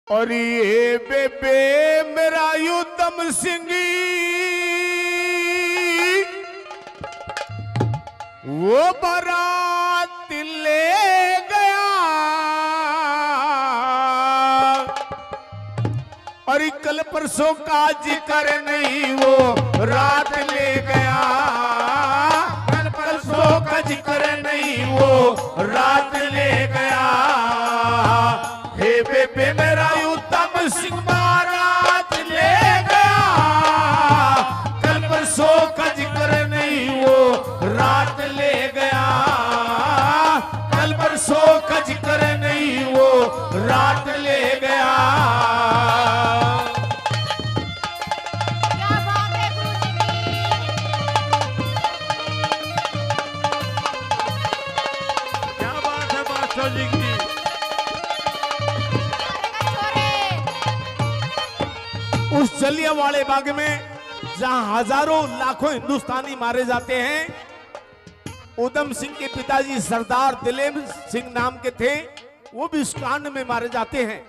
और ये बेबे मेरा युद्धम सिंह वो बारात ले गया और कल परसों का जिक्र नहीं वो रात ले गया। कल परसों का जिक्र नहीं वो रात ले गया। हे बेबे मेरा युद्धम सिंह बारात ले गया। कल परसों का जिक्र नहीं वो रात ले गया। कल परसों का जिक्र नहीं वो रात ले गया। क्या बात है क्या बात है बादशाह जी की। उस जलियांवाले बाग में जहां हजारों लाखों हिंदुस्तानी मारे जाते हैं, उधम सिंह के पिताजी सरदार दिलेर सिंह नाम के थे, वो भी उस कांड में मारे जाते हैं।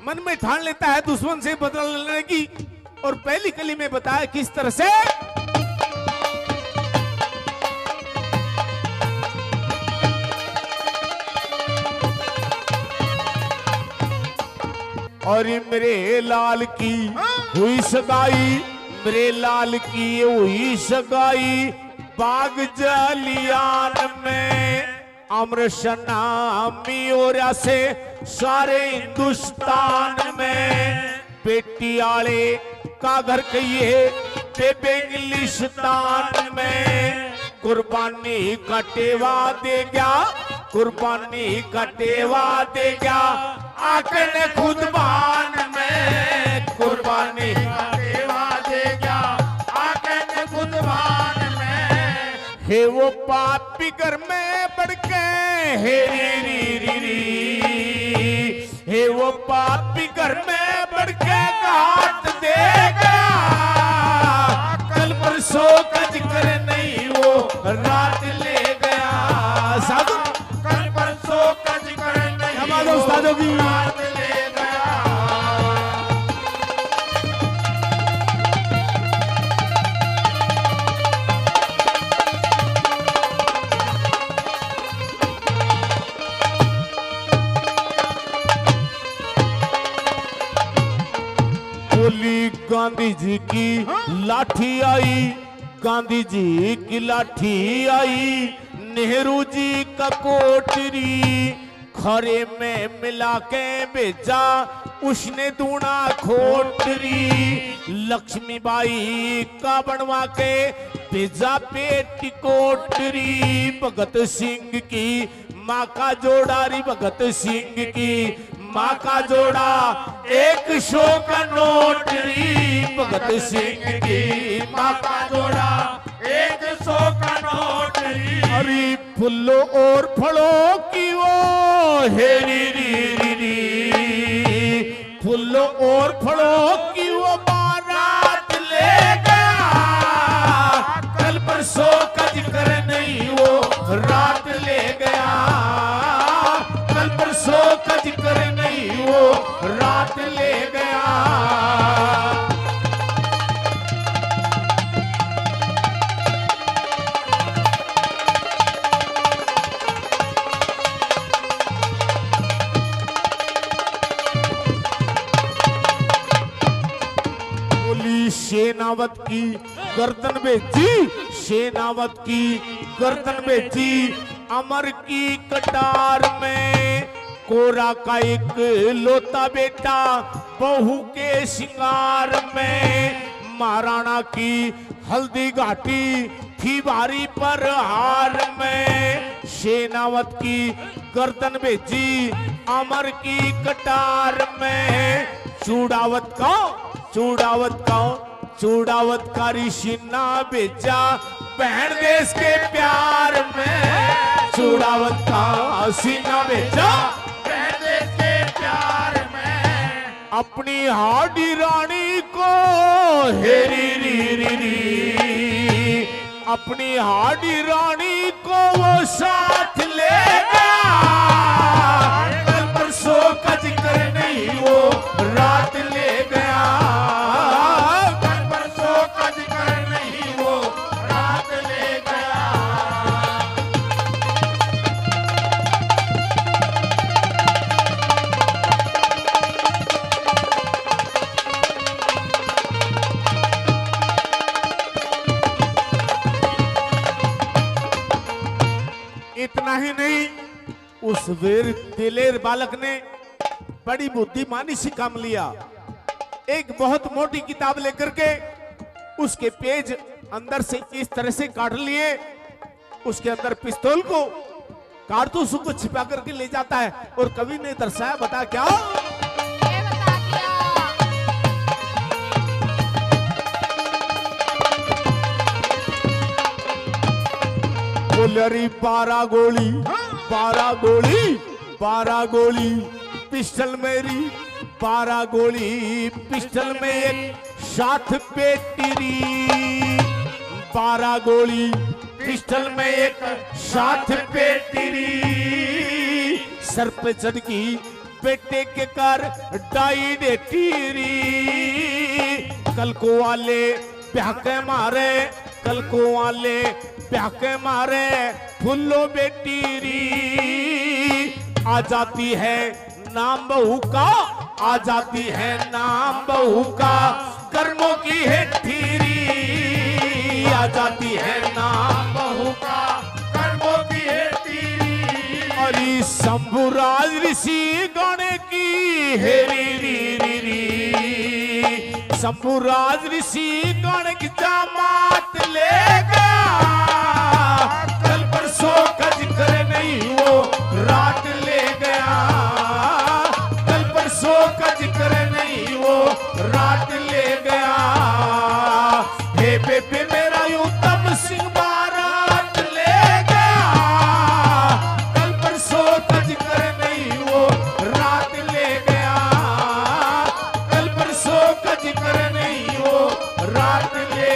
मन में ठान लेता है दुश्मन से बदला लेने की, और पहली कली में बताया किस तरह से। और मेरे लाल की हुई सगाई, मेरे लाल की हुई सगाई बाग जलियान में। अमृशनामी और से सारे हिंदुस्तान में बेटी आले का घर कहिए बेबे इंग्लिस्तान में। कुर्बानी का टेवा दे गया, कुर्बानी का टेवा दे गया आके ने खुद बान में। कुर्बानी का टेवा दे गया आके ने खुद बान में। हे वो पापी घर में बढ़ के हे री री री, हे वो पापी घर में बढ़ के घाट दे गया। कल परसों का जिक्र नहीं वो रात ले गया। साधु कल परसों का जिक्र नहीं हमारे उस्तादों की रात ले गया। बोली गांधी जी की लाठी आई, गांधी जी की लाठी आई। नेहरू जी का कोटरी खरे में मिला के भेजा उसने दूना खोटरी। लक्ष्मीबाई का बनवा के भेजा पेटी कोटरी। भगत सिंह की माँ का जोड़ा री, भगत सिंह की माँ का जोड़ा 100 का नोट री। भगत सिंह की माँ का जोड़ा 100 का नोट री। अरे फूलों और फलों की वो हे री री री, फूलों और फलों की वो बारात ले गया। कल परसों का जिक्र नहीं वो रात ले गया। कल परसों का जिक्र नहीं वो रात ले गया। बोली शेनावत की गर्दन बेची, शेनावत की गर्दन बेची। अमर की कटार में कोरा का एक लोता बेटा बहू के सिंगार में। महाराणा की हल्दी घाटी थी भारी पर हार में। शेनावत की गर्दन भेजी अमर की कटार में। चूड़ावत का चूड़ावत का चूड़ावत का ऋषिना भेजा बहन देश के प्यार में। चूड़ावत का सीना भेजा बहन देश के प्यार में। अपनी हाडी रानी को हेरी री री री, अपनी हाडी रानी को वो साथ ले गया। कल परसों का जिक्र नहीं वो सवेर दिलेर बालक ने बड़ी बुद्धिमानी से काम लिया। एक बहुत मोटी किताब लेकर के उसके पेज अंदर से इस तरह से काट लिए, उसके अंदर पिस्तौल को कारतूस को छिपा करके ले जाता है। और कवि ने दर्शाया, बता क्या? ये बता दिया। बोलरी 12 गोली 12 गोली 12 गोली पिस्टल मेरी 12 गोली पिस्टल में एक साथ पेटीरी 12 गोली पिस्टल में एक साथ पेटीरी सर पे चढ़ की बेटे के कर डाई दे टीरी कल को वाले ब्याह के मारे कल को वाले ब्याह के मारे फुल्लो बेटीरी आ जाती है नाम बहू का आ जाती है नाम बहू का कर्मों की है ठीरी आ जाती है नाम बहू का कर्मों की है ठीरी। और शंभुराज ऋषि गाने की है री री री री शंभुराज ऋषि गाने की जमात ले गया कल परसों का जिक्र नहीं वो रात ले गया कल परसों का जिक्र नहीं वो रात ले गया हे बेबे मेरा उत्तम सिंह बारात ले गया कल परसों का जिक्र नहीं वो रात ले गया कल परसों का जिक्र नहीं वो रात ले